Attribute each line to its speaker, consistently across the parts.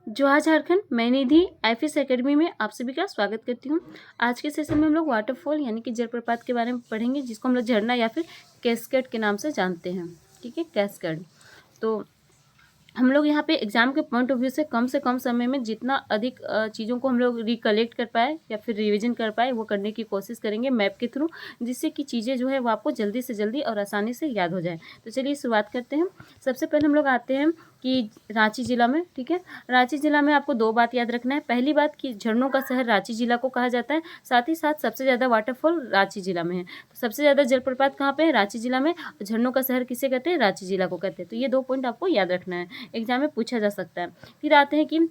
Speaker 1: जोहार झारखंड, मैं निधि आईफिश एकेडमी में आप सभी का स्वागत करती हूँ। आज के सेशन में हम लोग वाटरफॉल यानी कि जलप्रपात के बारे में पढ़ेंगे, जिसको हम लोग झरना या फिर कैस्केड के नाम से जानते हैं। ठीक है, कैस्केड। तो हम लोग यहाँ पे एग्जाम के पॉइंट ऑफ व्यू से कम समय में जितना अधिक चीज़ों को हम लोग रिकलेक्ट कर पाए या फिर रिवीजन कर पाए वो करने की कोशिश करेंगे मैप के थ्रू, जिससे कि चीज़ें जो है वो आपको जल्दी से जल्दी और आसानी से याद हो जाए। तो चलिए शुरुआत करते हैं। सबसे पहले हम लोग आते हैं कि रांची ज़िला में, ठीक है, रांची ज़िला में आपको दो बात याद रखना है। पहली बात कि झरनों का शहर रांची ज़िला को कहा जाता है, साथ ही साथ सबसे ज़्यादा वाटरफॉल रांची ज़िला में है। तो सबसे ज़्यादा जलप्रपात कहाँ पे है? रांची ज़िला में। झरनों का शहर किसे कहते हैं? रांची ज़िला को कहते हैं। तो ये दो पॉइंट आपको याद रखना है, एग्जाम में पूछा जा सकता है। फिर आते हैं कि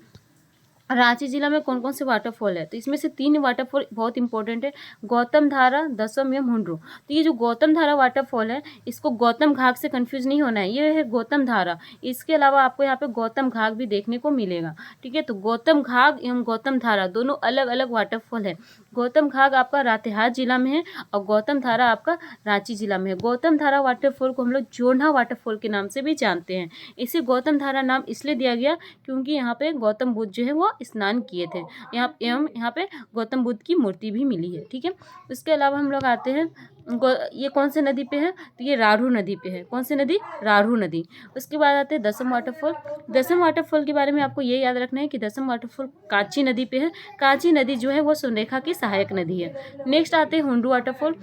Speaker 1: रांची जिला में कौन कौन से वाटरफॉल है। तो इसमें से 3 वाटरफॉल बहुत इंपॉर्टेंट है, गौतम धारा, दसम एवं हुंड्रू। तो ये जो गौतम धारा वाटरफॉल है, इसको गौतम घाट से कंफ्यूज नहीं होना है, ये है गौतम धारा। इसके अलावा आपको यहाँ पे गौतम घाट भी देखने को मिलेगा। ठीक है, तो गौतम घाट एवं गौतम धारा दोनों अलग अलग वाटरफॉल है। गौतम घाट आपका लातेहार जिला में है और गौतम धारा आपका रांची जिला में है। गौतम धारा वाटरफॉल को हम लोग जोरना वाटरफॉल के नाम से भी जानते हैं। इसे गौतम धारा नाम इसलिए दिया गया क्योंकि यहाँ पे गौतम बुद्ध जो है वो स्नान किए थे। यहाँ पे गौतम बुद्ध की मूर्ति भी मिली है। ठीक है, उसके अलावा हम लोग आते हैं, ये कौन से नदी पे है? तो ये राढ़ू नदी पे है। कौन सी नदी? राढ़ू नदी। उसके बाद आते हैं दसम वाटरफॉल। दसम वाटरफॉल के बारे में आपको ये याद रखना है कि दसम वाटरफॉल कांची नदी पे है। कांची नदी जो है वो सुनरेखा की सहायक नदी है। नेक्स्ट आते हैं हुंडू वाटरफॉल।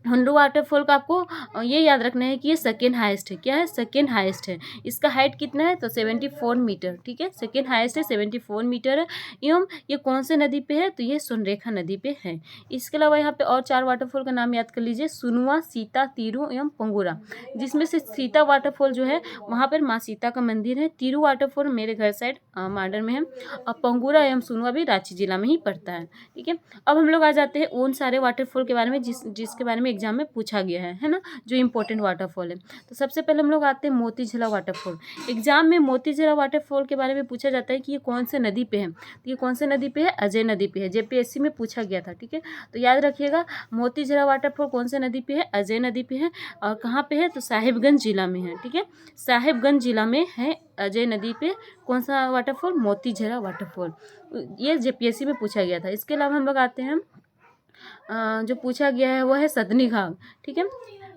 Speaker 1: हुंडू वाटरफॉल का आपको ये याद रखना है कि ये सेकेंड हाईएस्ट है। क्या है? सेकेंड हाईएस्ट है। इसका हाइट कितना है? तो 74 मीटर। ठीक है, सेकेंड हाईएस्ट है, 74 मीटर है। एवं ये कौन से नदी पे है? तो ये सुनरेखा नदी पे है। इसके अलावा यहाँ पे और 4 वाटरफॉल का नाम याद कर लीजिए, सुनुआ, सीता, तीरू एवं पंगुरा। जिसमें से सीता वाटरफॉल जो है वहाँ पर माँ सीता का मंदिर है। तीरू वाटरफॉल मेरे घर साइड माडर में है और पंगुरा एवं सुनुआ भी रांची जिला में ही पड़ता है। ठीक है, अब हम लोग आ जाते हैं उन सारे वाटरफॉल के बारे में जिसके बारे में एग्जाम में पूछा गया है ना, जो इंपॉर्टेंट वाटरफॉल है। तो सबसे पहले हम लोग आते हैं मोतीझीला वाटरफॉल। एग्जाम में मोतीझीला वाटरफॉल के बारे में पूछा जाता है कि ये कौन से नदी पे है। तो ये कौन से नदी पे है? अजय नदी पे है। जेपीएससी में पूछा गया था। ठीक है, तो याद रखिएगा मोतीझीला वाटरफॉल कौन से नदी पे है? अजय नदी पे है। और कहाँ पे है? तो साहिबगंज जिला में है। ठीक है, साहिबगंज जिला में है अजय नदी पे कौन सा वाटरफॉल? मोतीझीला वाटरफॉल। ये जेपीएससी में पूछा गया था। इसके अलावा हम लोग आते हैं, जो पूछा गया है वो है सदनी घाट। ठीक है,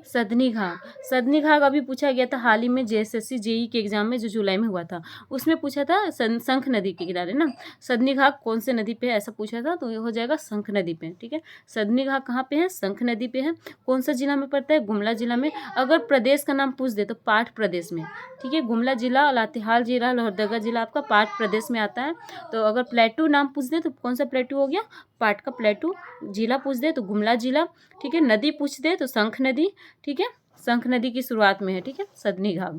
Speaker 1: सदनी घाट। सदनी घाट अभी पूछा गया था हाल ही में जेएसएससी जेई के एग्जाम में, जो जुलाई में हुआ था। उसमें पूछा था शंख नदी के किनारे ना। सदनी घाट कौन से नदी पे है ऐसा पूछा था, तो ये हो जाएगा शंख नदी पे। ठीक है, सदनी घाट कहाँ पे है? शंख नदी पे है। कौन सा जिला में पड़ता है? गुमला जिला में। अगर प्रदेश का नाम पूछ दे तो पाठ प्रदेश में। ठीक है, गुमला जिला, लातेहार जिला, लोहरदगा जिला आपका पाठ प्रदेश में आता है। तो अगर प्लेटू नाम पूछ दे तो कौन सा प्लेटू हो गया? पाठ का प्लेटू। जिला पूछ दे तो गुमला जिला। ठीक है, नदी पूछ दे तो शंख नदी। ठीक है, शंख नदी की शुरुआत में है। ठीक है, सदनी घाट।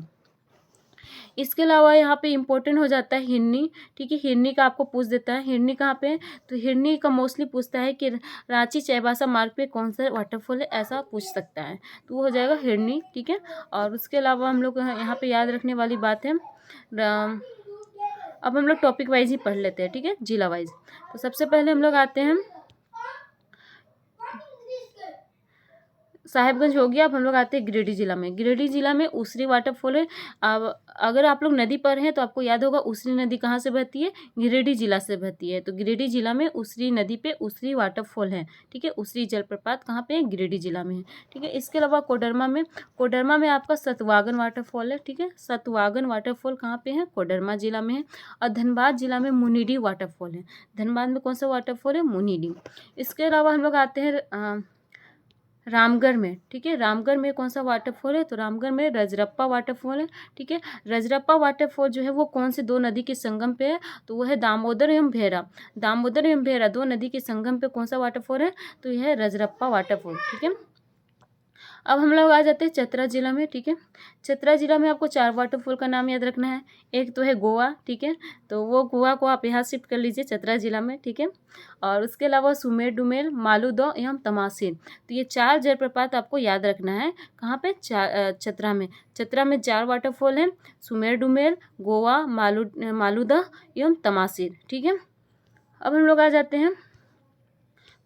Speaker 1: इसके अलावा यहाँ पे इंपॉर्टेंट हो जाता है हिरनी। ठीक है, हिरनी का आपको पूछ देता है। हिरनी कहाँ पे है? तो हिरनी का मोस्टली पूछता है कि रांची चाईबासा मार्ग पे कौन सा वाटरफॉल है, ऐसा पूछ सकता है। तो वो हो जाएगा हिरनी। ठीक है, और उसके अलावा हम लोग यहाँ पे याद रखने वाली बात है, अब हम लोग टॉपिक वाइज ही पढ़ लेते हैं। ठीक है, जिला वाइज। तो सबसे पहले हम लोग आते हैं, साहिबगंज हो गया। अब हम लोग आते हैं गिरिडीह जिला में। गिरिडीह जिला में उसरी वाटरफॉल है। अब अगर आप लोग नदी पर हैं तो आपको याद होगा उसरी नदी कहाँ से बहती है? गिरिडीह जिला से बहती है। तो गिरिडीह जिला में उसरी नदी पे उसरी वाटरफॉल है। ठीक है, उसरी जलप्रपात कहाँ पे है? गिरिडीह जिला में है। ठीक है, इसके अलावा कोडरमा में, कोडरमा में आपका सतवागन वाटरफॉल है। ठीक है, सतवागन वाटरफॉल कहाँ पे है? कोडरमा जिला में है। और धनबाद जिला में मुनिडी वाटरफॉल है। धनबाद में कौन सा वाटरफॉल है? मुनिडी। इसके अलावा हम लोग आते हैं रामगढ़ में। ठीक है, रामगढ़ में कौन सा वाटरफॉल है? तो रामगढ़ में रजरप्पा वाटरफॉल है। ठीक है, रजरप्पा वाटरफॉल जो है वो कौन से दो नदी के संगम पे है? तो वो है दामोदर एवं भेरा। दामोदर एवं भेरा दो नदी के संगम पे कौन सा वाटरफॉल है? तो यह है रजरप्पा वाटरफॉल। ठीक है, अब हम लोग आ जाते हैं चतरा जिला में। ठीक है, चतरा जिला में आपको 4 वाटरफॉल का नाम याद रखना है। एक तो है गोवा। ठीक है, तो वो गोवा को आप यहाँ शिफ्ट कर लीजिए चतरा जिला में। ठीक है, और उसके अलावा सुमेर डुमेल, मालूदौ एवं तमासिर। तो ये 4 जलप्रपात आपको याद रखना है। कहाँ पे? चतरा में। चतरा में 4 वाटरफॉल हैं, सुमेर डुमेल, गोवा, मालूदौ एवं तमासिर। ठीक है, अब हम लोग आ जाते हैं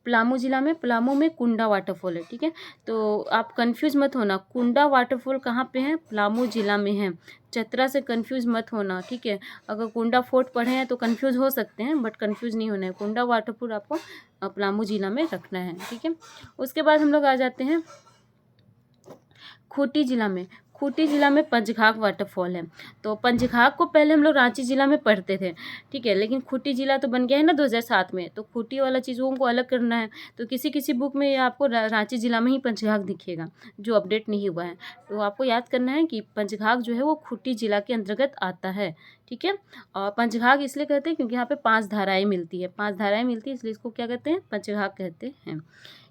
Speaker 1: पलामू जिला में, पलामू में कुंडा वाटरफॉल है। ठीक है, तो आप कंफ्यूज मत होना, कुंडा वाटरफॉल कहाँ पे है, पलामू जिला में है। चतरा से कंफ्यूज मत होना। ठीक है, अगर कुंडा फोर्ट पढ़े हैं तो कंफ्यूज हो सकते हैं, बट कंफ्यूज नहीं होना है। कुंडा वाटरफॉल आपको पलामू जिला में रखना है। ठीक है, उसके बाद हम लोग आ जाते हैं खूंटी जिला में। खूंटी जिला में पंचघाघ वाटरफॉल है। तो पंचघाघ को पहले हम लोग रांची जिला में पढ़ते थे। ठीक है, लेकिन खूंटी जिला तो बन गया है ना 2007 में, तो खूंटी वाला चीज़ों को अलग करना है। तो किसी किसी बुक में ये आपको रांची जिला में ही पंचघाघ दिखेगा, जो अपडेट नहीं हुआ है। तो आपको याद करना है कि पंचघाघ जो है वो खूंटी जिला के अंतर्गत आता है। ठीक है, और पंचघाघ इसलिए कहते हैं क्योंकि यहाँ पे 5 धाराएँ मिलती है, 5 धाराएँ मिलती है, इसलिए इसको क्या कहते हैं, पंचघाघ कहते हैं।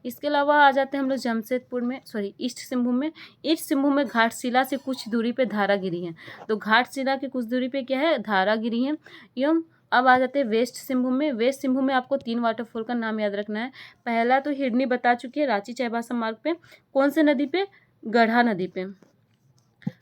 Speaker 1: इसके अलावा आ जाते हैं हम लोग जमशेदपुर में, सॉरी ईस्ट सिंहभूम में। ईस्ट सिंहभूम में घाटशिला से कुछ दूरी पे धारा गिरी है। तो घाटशिला की कुछ दूरी पे क्या है, धारा गिरी है। एवं अब आ जाते हैं वेस्ट सिंहभूम में। वेस्ट सिंहभूम में आपको 3 वाटरफॉल का नाम याद रखना है। पहला तो हिरनी बता चुकी है, रांची चाईबासा मार्ग पे। कौन से नदी पे, गढ़ा नदी पे।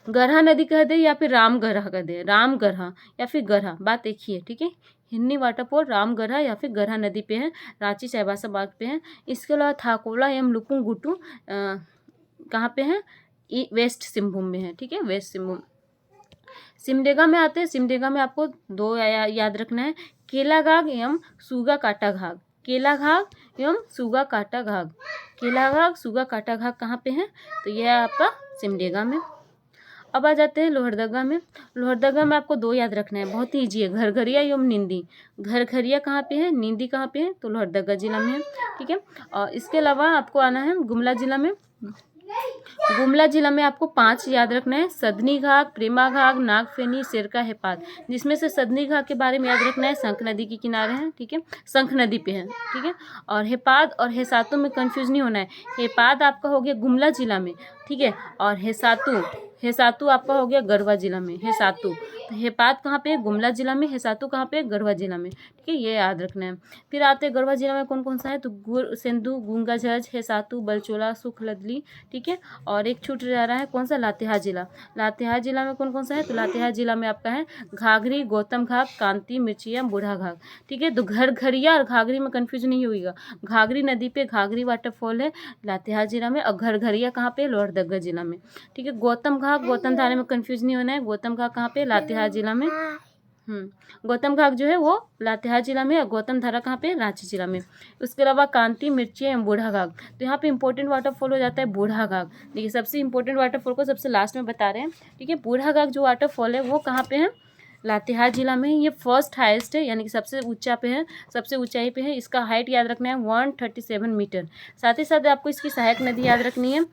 Speaker 1: गढ़ा नदी कह दे या फिर राम गढ़ा कह दे, राम गढ़ा या फिर गढ़ा, बात एक ही है। ठीक है, हिन्नी वाटरफॉल राम गढ़ा या फिर गढ़ा नदी पे है, रांची चाईबासा मार्ग पे है। इसके अलावा थाकोला एवं लुकुंग गुटू कहाँ पे है, वेस्ट सिंहभूम में है। ठीक है, वेस्ट सिंहभूम। सिमडेगा में आते हैं। सिमडेगा में आपको 2 याद रखना है, केलाघाघ एवं सूगा काटा घाघ। केलाघाघ एवं सूगा काटा घाघ। केलाघाघ सूगा काटा घाघ कहाँ पे है, तो यह है आपका सिमडेगा में। अब आ जाते हैं लोहरदगा में। लोहरदगा में आपको 2 याद रखना है, बहुत ही ईजी है, घरघरिया एवं नींदी। घरघरिया कहाँ पे है, नींदी कहाँ पे है, तो लोहरदगा जिला में है। ठीक है, और इसके अलावा आपको आना है गुमला जिला में। गुमला जिला में आपको 5 याद रखना है, सदनी घाघ, प्रेमा घाघ, नागफेनी, सिरका, हेपाद। जिसमें से सदनी घाघ के बारे में याद रखना है, शंख नदी के किनारे है। ठीक है, शंख नदी पे है। ठीक है, और हेपाद और हेसातू में कंफ्यूज नहीं होना है। हेपाद आपका हो गया गुमला जिला में। ठीक है, और हेसातू आपका हो गया गढ़वा जिला में। हेसातू, तो हेपाद कहाँ पे है, गुमला जिला में। हेसातू कहाँ पे है, गढ़वा जिला में। ठीक है, ये याद रखना है। फिर आते हैं गढ़वा जिला में कौन कौन सा है, तो गुर सिंधु, गूंगा झज, हेसातू, बलचोला, सुखलदली। ठीक है, और एक छूट जा रहा है, कौन सा, लातेहार जिला। लातेहार जिला में कौन कौन सा है, तो लातेहार जिला में आपका है घाघरी, गौतम घाघ, कांती, मिर्चिया, बूढ़ा घाघ। ठीक है, तो घरघरिया और घाघरी में कंफ्यूज नहीं होगा। घाघरी नदी पे घाघरी वाटरफॉल है लातेहार जिला में, और घरघरिया कहाँ पे, लोहरदगा जिला में। ठीक है, गौतम घाघ, गौतम धारा में कंफ्यूज नहीं होना है। गौतम घाघ कहाँ पे, लातेहार जिला में। गौतम घाघ जो है वो लातेहार जिला में, और गौतम धारा कहाँ पे, रांची जिला में। उसके अलावा कांती, मिर्ची एवं बूढ़ा घाघ। तो यहाँ पे इंपॉर्टेंट वाटरफॉल हो जाता है बूढ़ा घाघ। देखिए, सबसे इंपॉर्टेंट वाटरफॉल को सबसे लास्ट में बता रहे हैं। ठीक है, बूढ़ा घाघ जो वाटरफॉल है वो कहाँ पे है, लातेहार जिला में। ये फर्स्ट हाईएस्ट है, यानी कि सबसे ऊंचा पे है, सबसे ऊंचाई पे है। इसका हाइट याद रखना है 137 मीटर। साथ ही साथ आपको इसकी सहायक नदी याद रखनी है।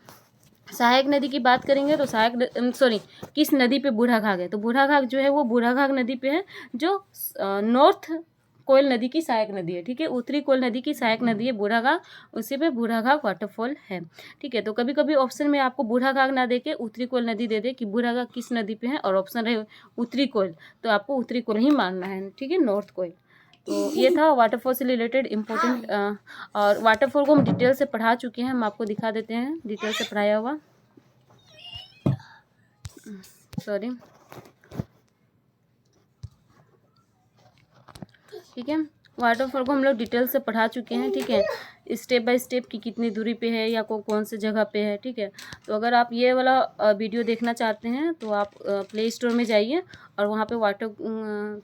Speaker 1: सहायक नदी की बात करेंगे तो किस नदी पे बूढ़ा घाघ है, तो बूढ़ा घाघ जो है वो बूढ़ा घाघ नदी पे है, जो नॉर्थ कोयल नदी की सहायक नदी है। ठीक है, उत्तरी कोयल नदी की सहायक नदी है बूढ़ा घाघ, उसी पे बूढ़ा घाघ वाटरफॉल है। ठीक है, तो कभी कभी ऑप्शन में आपको बूढ़ा घाघ ना दे के उत्तरी कोयल नदी दे दे कि बूढ़ा घाघ किस नदी पे है, और ऑप्शन रहे उत्तरी कोयल, तो आपको उत्तरी कोयल ही मानना है। ठीक है, नॉर्थ कोयल। तो ये था वाटरफॉल से रिलेटेड इम्पोर्टेंट, और वाटरफॉल को हम डिटेल से पढ़ा चुके हैं, हम आपको दिखा देते हैं डिटेल से पढ़ाया हुआ। सॉरी, ठीक है, वाटरफॉल को हम लोग डिटेल से पढ़ा चुके हैं। ठीक है, स्टेप बाय स्टेप की कितनी दूरी पे है या कौन से जगह पे है। ठीक है, तो अगर आप ये वाला वीडियो देखना चाहते हैं तो आप प्ले स्टोर में जाइए, और वहाँ पे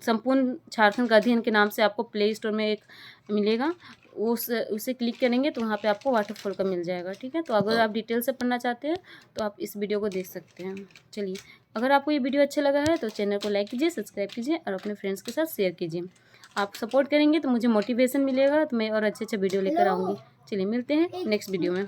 Speaker 1: संपूर्ण झारखंड का अध्ययन के नाम से आपको प्ले स्टोर में एक मिलेगा, उसे क्लिक करेंगे तो वहाँ पे आपको वाटरफॉल का मिल जाएगा। ठीक है, तो अगर आप डिटेल से पढ़ना चाहते हैं तो आप इस वीडियो को देख सकते हैं। चलिए, अगर आपको ये वीडियो अच्छा लगा है तो चैनल को लाइक कीजिए, सब्सक्राइब कीजिए, और अपने फ्रेंड्स के साथ शेयर कीजिए। आप सपोर्ट करेंगे तो मुझे मोटिवेशन मिलेगा, तो मैं और अच्छे अच्छे वीडियो लेकर आऊँगी। चलिए, मिलते हैं नेक्स्ट वीडियो में।